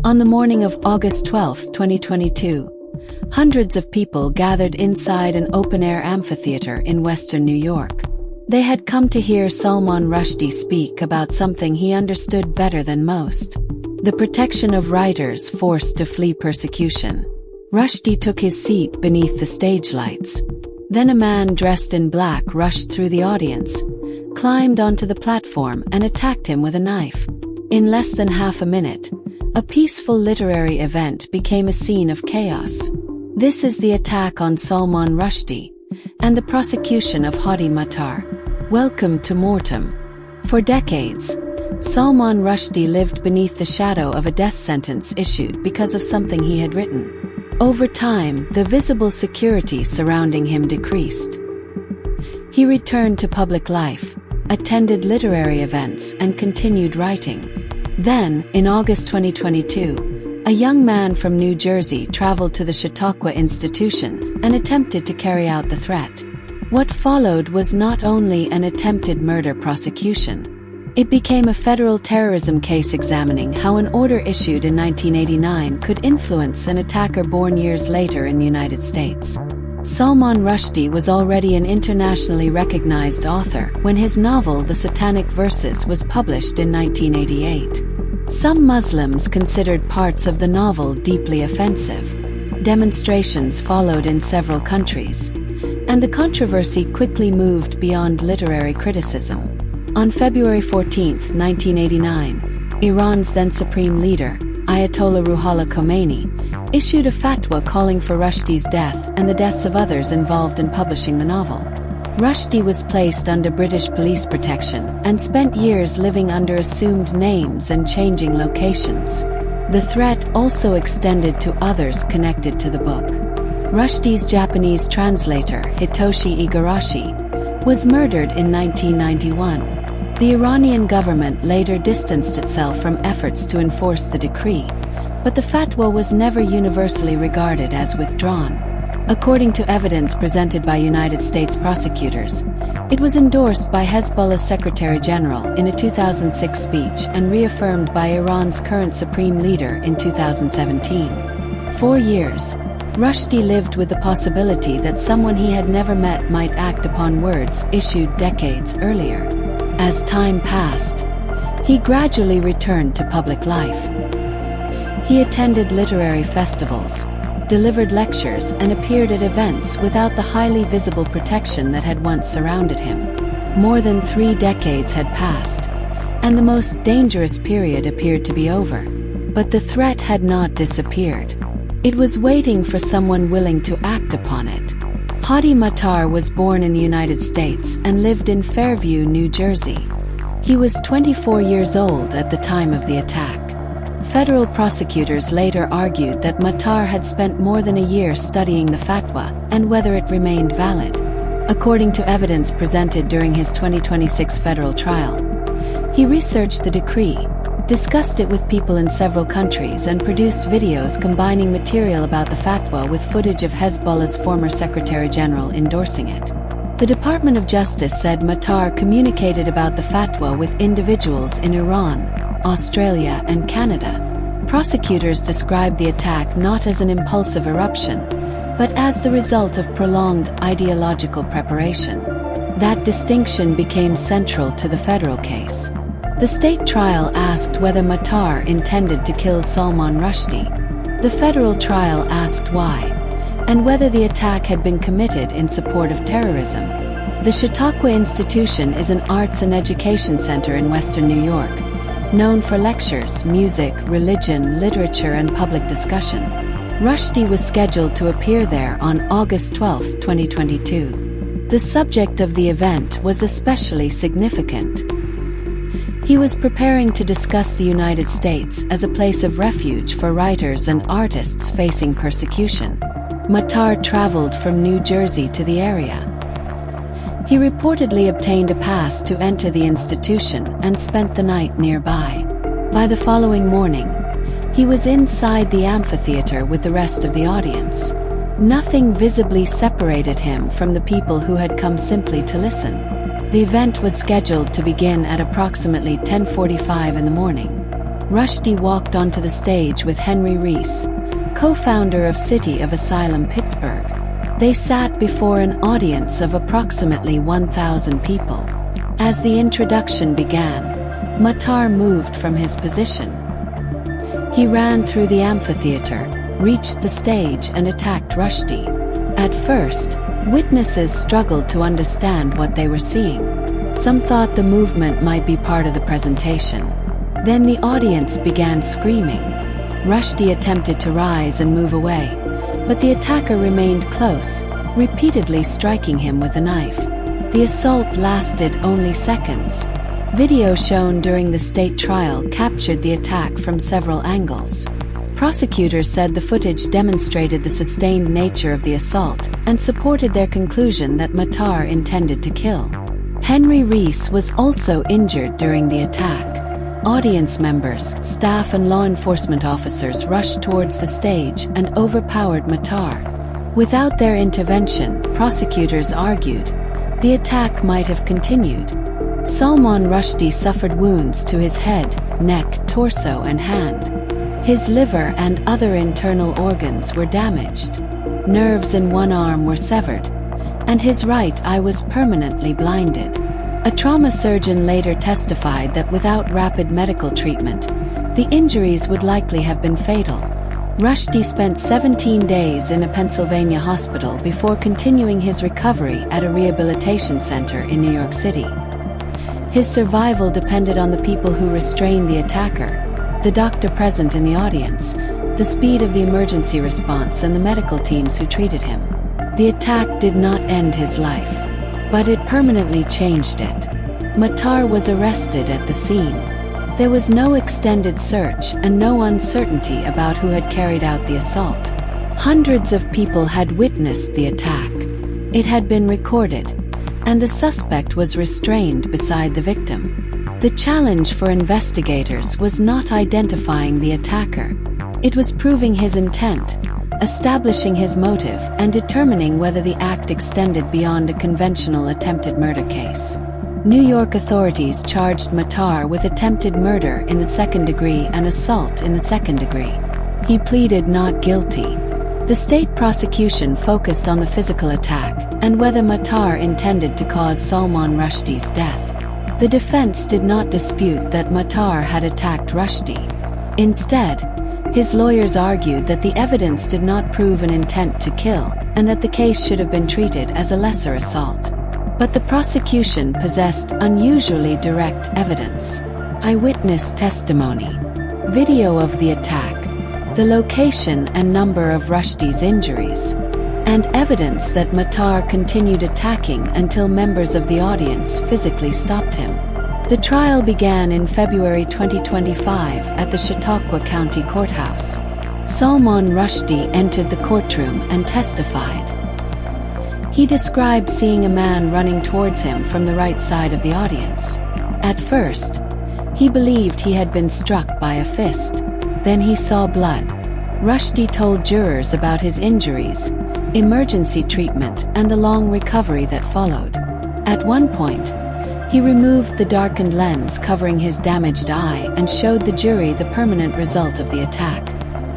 On the morning of August 12, 2022, hundreds of people gathered inside an open-air amphitheater in western New York. They had come to hear Salman Rushdie speak about something he understood better than most: the protection of writers forced to flee persecution. Rushdie took his seat beneath the stage lights. Then a man dressed in black rushed through the audience, climbed onto the platform and attacked him with a knife. In less than half a minute, a peaceful literary event became a scene of chaos. This is the attack on Salman Rushdie and the prosecution of Hadi Matar. Welcome to M.O.R.T.E.M. For decades, Salman Rushdie lived beneath the shadow of a death sentence issued because of something he had written. Over time, the visible security surrounding him decreased. He returned to public life, attended literary events, and continued writing. Then, in August 2022, a young man from New Jersey traveled to the Chautauqua Institution and attempted to carry out the threat. What followed was not only an attempted murder prosecution. It became a federal terrorism case examining how an order issued in 1989 could influence an attacker born years later in the United States. Salman Rushdie was already an internationally recognized author when his novel The Satanic Verses was published in 1988. Some Muslims considered parts of the novel deeply offensive. Demonstrations followed in several countries, and the controversy quickly moved beyond literary criticism. On February 14, 1989, Iran's then Supreme Leader, Ayatollah Ruhollah Khomeini, issued a fatwa calling for Rushdie's death and the deaths of others involved in publishing the novel. Rushdie was placed under British police protection and spent years living under assumed names and changing locations. The threat also extended to others connected to the book. Rushdie's Japanese translator, Hitoshi Igarashi, was murdered in 1991. The Iranian government later distanced itself from efforts to enforce the decree, but the fatwa was never universally regarded as withdrawn. According to evidence presented by United States prosecutors, it was endorsed by Hezbollah's Secretary General in a 2006 speech and reaffirmed by Iran's current supreme leader in 2017. For years, Rushdie lived with the possibility that someone he had never met might act upon words issued decades earlier. As time passed, he gradually returned to public life. He attended literary festivals, delivered lectures, and appeared at events without the highly visible protection that had once surrounded him. More than 3 decades had passed, and the most dangerous period appeared to be over. But the threat had not disappeared. It was waiting for someone willing to act upon it. Hadi Matar was born in the United States and lived in Fairview, New Jersey. He was 24 years old at the time of the attack. Federal prosecutors later argued that Matar had spent more than a year studying the fatwa and whether it remained valid. According to evidence presented during his 2026 federal trial, he researched the decree, discussed it with people in several countries, and produced videos combining material about the fatwa with footage of Hezbollah's former Secretary General endorsing it. The Department of Justice said Matar communicated about the fatwa with individuals in Iran, Australia, and Canada. Prosecutors described the attack not as an impulsive eruption, but as the result of prolonged ideological preparation. That distinction became central to the federal case. The state trial asked whether Matar intended to kill Salman Rushdie. The federal trial asked why, and whether the attack had been committed in support of terrorism. The Chautauqua Institution is an arts and education center in western New York, known for lectures, music, religion, literature, and public discussion. Rushdie was scheduled to appear there on August 12, 2022. The subject of the event was especially significant. He was preparing to discuss the United States as a place of refuge for writers and artists facing persecution. Matar traveled from New Jersey to the area. He reportedly obtained a pass to enter the institution and spent the night nearby. By the following morning, he was inside the amphitheater with the rest of the audience. Nothing visibly separated him from the people who had come simply to listen. The event was scheduled to begin at approximately 10:45 in the morning. Rushdie walked onto the stage with Henry Reese, co-founder of City of Asylum Pittsburgh. They sat before an audience of approximately 1,000 people. As the introduction began, Matar moved from his position. He ran through the amphitheater, reached the stage and attacked Rushdie. At first, witnesses struggled to understand what they were seeing. Some thought the movement might be part of the presentation. Then the audience began screaming. Rushdie attempted to rise and move away, but the attacker remained close, repeatedly striking him with a knife. The assault lasted only seconds. Video shown during the state trial captured the attack from several angles. Prosecutors said the footage demonstrated the sustained nature of the assault and supported their conclusion that Matar intended to kill. Henry Reese was also injured during the attack. Audience members, staff and law enforcement officers rushed towards the stage and overpowered Matar. Without their intervention, prosecutors argued, the attack might have continued. Salman Rushdie suffered wounds to his head, neck, torso and hand. His liver and other internal organs were damaged. Nerves in one arm were severed, and his right eye was permanently blinded. A trauma surgeon later testified that without rapid medical treatment, the injuries would likely have been fatal. Rushdie spent 17 days in a Pennsylvania hospital before continuing his recovery at a rehabilitation center in New York City. His survival depended on the people who restrained the attacker, the doctor present in the audience, the speed of the emergency response and the medical teams who treated him. The attack did not end his life, but it permanently changed it. Matar was arrested at the scene. There was no extended search and no uncertainty about who had carried out the assault. Hundreds of people had witnessed the attack. It had been recorded, and the suspect was restrained beside the victim. The challenge for investigators was not identifying the attacker. It was proving his intent, establishing his motive, and determining whether the act extended beyond a conventional attempted murder case. New York authorities charged Matar with attempted murder in the second degree and assault in the second degree. He pleaded not guilty. The state prosecution focused on the physical attack and whether Matar intended to cause Salman Rushdie's death. The defense did not dispute that Matar had attacked Rushdie. Instead, his lawyers argued that the evidence did not prove an intent to kill and that the case should have been treated as a lesser assault. But the prosecution possessed unusually direct evidence. Eyewitness testimony, video of the attack, the location and number of Rushdie's injuries, and evidence that Matar continued attacking until members of the audience physically stopped him. The trial began in February 2025 at the Chautauqua County Courthouse. Salman Rushdie entered the courtroom and testified. He described seeing a man running towards him from the right side of the audience. At first, he believed he had been struck by a fist. Then he saw blood. Rushdie told jurors about his injuries, emergency treatment, and the long recovery that followed. At one point, he removed the darkened lens covering his damaged eye and showed the jury the permanent result of the attack.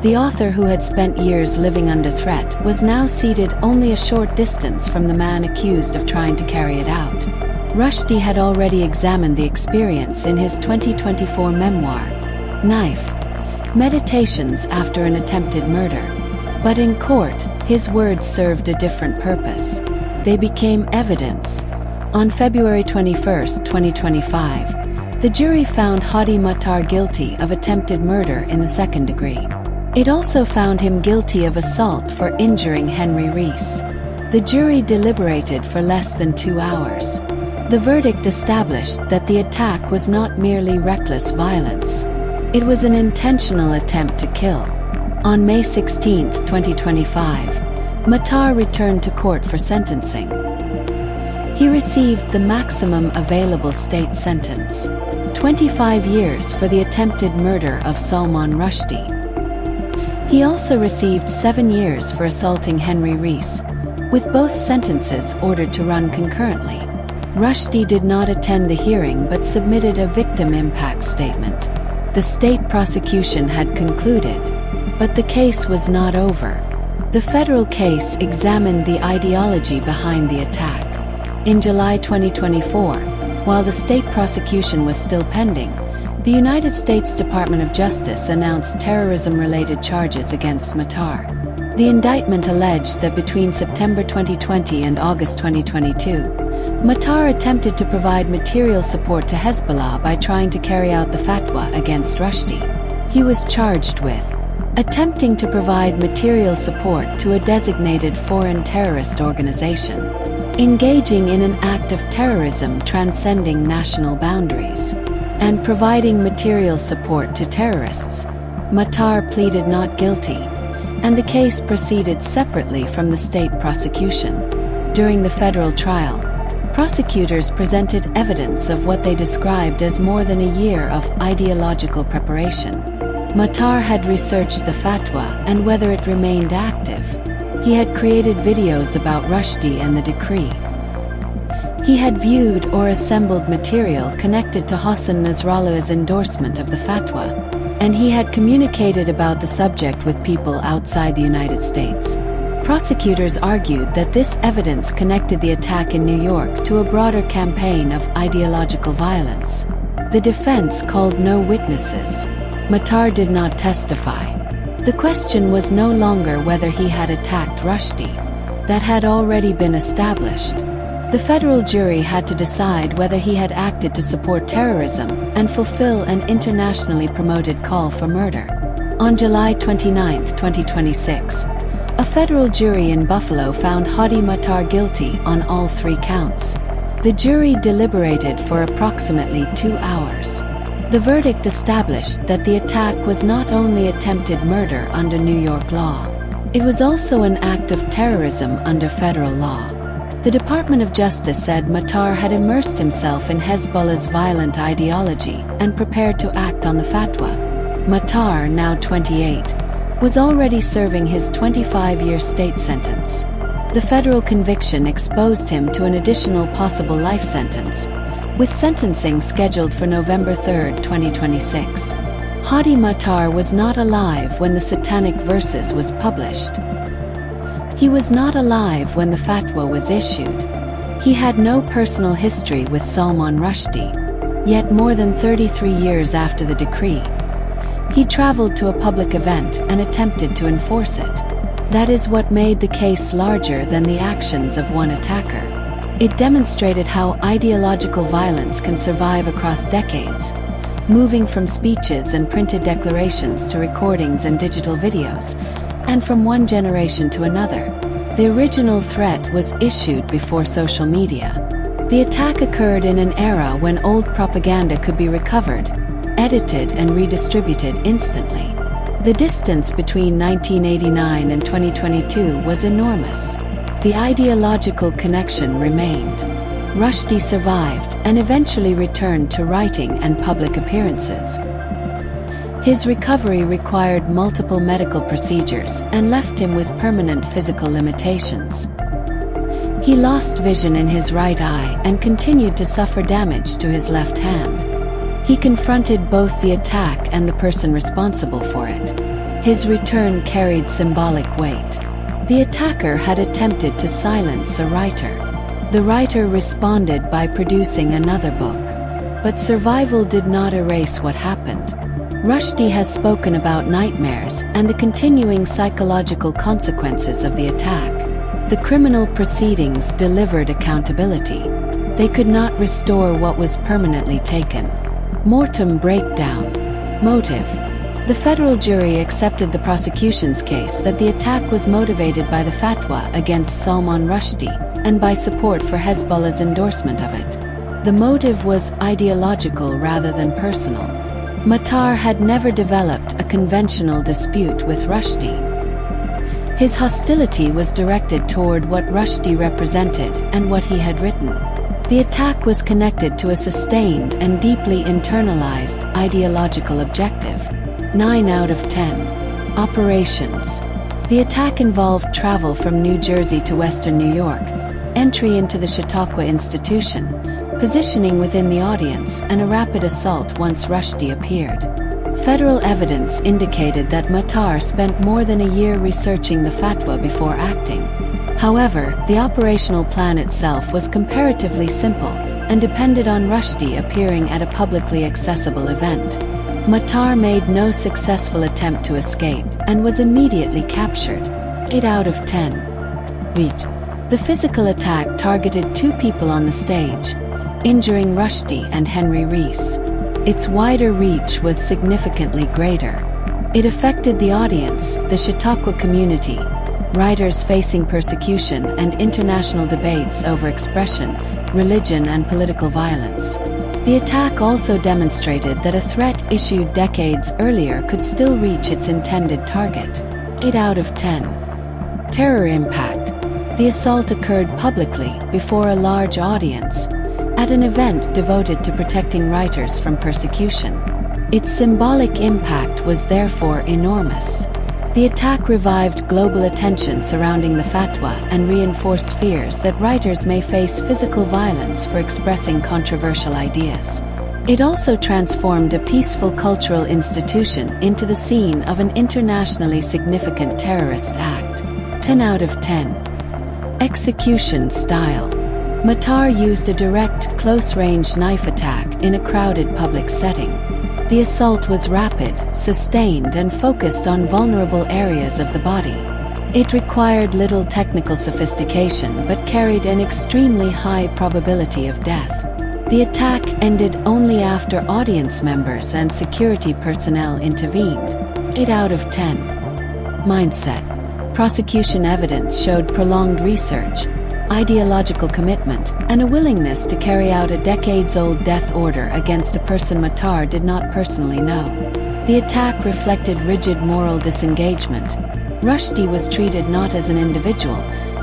The author, who had spent years living under threat, was now seated only a short distance from the man accused of trying to carry it out. Rushdie had already examined the experience in his 2024 memoir, Knife: Meditations After an Attempted Murder. But in court, his words served a different purpose. They became evidence. On February 21, 2025, the jury found Hadi Matar guilty of attempted murder in the second degree. It also found him guilty of assault for injuring Henry Reese. The jury deliberated for less than 2 hours. The verdict established that the attack was not merely reckless violence. It was an intentional attempt to kill. On May 16, 2025, Matar returned to court for sentencing. He received the maximum available state sentence, 25 years for the attempted murder of Salman Rushdie. He also received 7 years for assaulting Henry Reese, with both sentences ordered to run concurrently. Rushdie did not attend the hearing but submitted a victim impact statement. The state prosecution had concluded, but the case was not over. The federal case examined the ideology behind the attack. In July 2024, while the state prosecution was still pending, the United States Department of Justice announced terrorism-related charges against Matar. The indictment alleged that between September 2020 and August 2022, Matar attempted to provide material support to Hezbollah by trying to carry out the fatwa against Rushdie. He was charged with attempting to provide material support to a designated foreign terrorist organization, engaging in an act of terrorism transcending national boundaries, and providing material support to terrorists. Matar pleaded not guilty, and the case proceeded separately from the state prosecution. During the federal trial, prosecutors presented evidence of what they described as more than a year of ideological preparation. Matar had researched the fatwa and whether it remained active. He had created videos about Rushdie and the decree. He had viewed or assembled material connected to Hassan Nasrallah's endorsement of the fatwa, and he had communicated about the subject with people outside the United States. Prosecutors argued that this evidence connected the attack in New York to a broader campaign of ideological violence. The defense called no witnesses. Matar did not testify. The question was no longer whether he had attacked Rushdie. That had already been established. The federal jury had to decide whether he had acted to support terrorism and fulfill an internationally promoted call for murder. On July 29, 2026, a federal jury in Buffalo found Hadi Matar guilty on all 3 counts. The jury deliberated for approximately 2 hours. The verdict established that the attack was not only attempted murder under New York law, it was also an act of terrorism under federal law. The Department of Justice said Matar had immersed himself in Hezbollah's violent ideology and prepared to act on the fatwa. Matar, now 28, was already serving his 25-year state sentence. The federal conviction exposed him to an additional possible life sentence, with sentencing scheduled for November 3, 2026. Hadi Matar was not alive when the Satanic Verses was published. He was not alive when the fatwa was issued. He had no personal history with Salman Rushdie. Yet more than 33 years after the decree, he traveled to a public event and attempted to enforce it. That is what made the case larger than the actions of one attacker. It demonstrated how ideological violence can survive across decades, moving from speeches and printed declarations to recordings and digital videos, and from one generation to another. The original threat was issued before social media. The attack occurred in an era when old propaganda could be recovered, edited and redistributed instantly. The distance between 1989 and 2022 was enormous. The ideological connection remained. Rushdie survived and eventually returned to writing and public appearances. His recovery required multiple medical procedures and left him with permanent physical limitations. He lost vision in his right eye and continued to suffer damage to his left hand. He confronted both the attack and the person responsible for it. His return carried symbolic weight. The attacker had attempted to silence a writer. The writer responded by producing another book. But survival did not erase what happened. Rushdie has spoken about nightmares and the continuing psychological consequences of the attack. The criminal proceedings delivered accountability. They could not restore what was permanently taken. M.O.R.T.E.M breakdown. Motive. The federal jury accepted the prosecution's case that the attack was motivated by the fatwa against Salman Rushdie and by support for Hezbollah's endorsement of it. The motive was ideological rather than personal. Matar had never developed a conventional dispute with Rushdie. His hostility was directed toward what Rushdie represented and what he had written. The attack was connected to a sustained and deeply internalized ideological objective. 9 out of 10. Operations. The attack involved travel from New Jersey to Western New York, entry into the Chautauqua Institution, positioning within the audience, and a rapid assault once Rushdie appeared. Federal evidence indicated that Matar spent more than a year researching the fatwa before acting. However, the operational plan itself was comparatively simple and depended on Rushdie appearing at a publicly accessible event. Matar made no successful attempt to escape and was immediately captured. 8 out of 10. Reach. The physical attack targeted 2 people on the stage, injuring Rushdie and Henry Reese. Its wider reach was significantly greater. It affected the audience, the Chautauqua community, writers facing persecution and international debates over expression, religion and political violence. The attack also demonstrated that a threat issued decades earlier could still reach its intended target. 8 out of 10. Terror impact. The assault occurred publicly, before a large audience, at an event devoted to protecting writers from persecution. Its symbolic impact was therefore enormous. The attack revived global attention surrounding the fatwa and reinforced fears that writers may face physical violence for expressing controversial ideas. It also transformed a peaceful cultural institution into the scene of an internationally significant terrorist act. 10 out of 10. Execution style. Matar used a direct, close-range knife attack in a crowded public setting. The assault was rapid, sustained, and focused on vulnerable areas of the body. It required little technical sophistication but carried an extremely high probability of death. The attack ended only after audience members and security personnel intervened. 8 out of 10. Mindset. Prosecution evidence showed prolonged research, ideological commitment, and a willingness to carry out a decades-old death order against a person Matar did not personally know. The attack reflected rigid moral disengagement. Rushdie was treated not as an individual,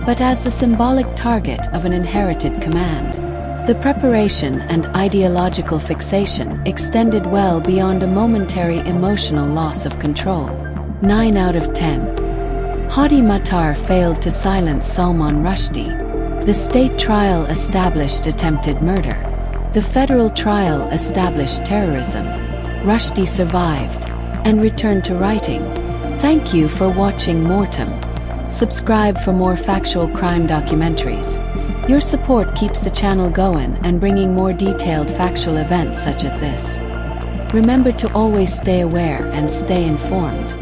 but as the symbolic target of an inherited command. The preparation and ideological fixation extended well beyond a momentary emotional loss of control. 9 out of 10. Hadi Matar failed to silence Salman Rushdie. The state trial established attempted murder. The federal trial established terrorism. Rushdie survived and returned to writing. Thank you for watching M.O.R.T.E.M. Subscribe for more factual crime documentaries. Your support keeps the channel going and bringing more detailed factual events such as this. Remember to always stay aware and stay informed.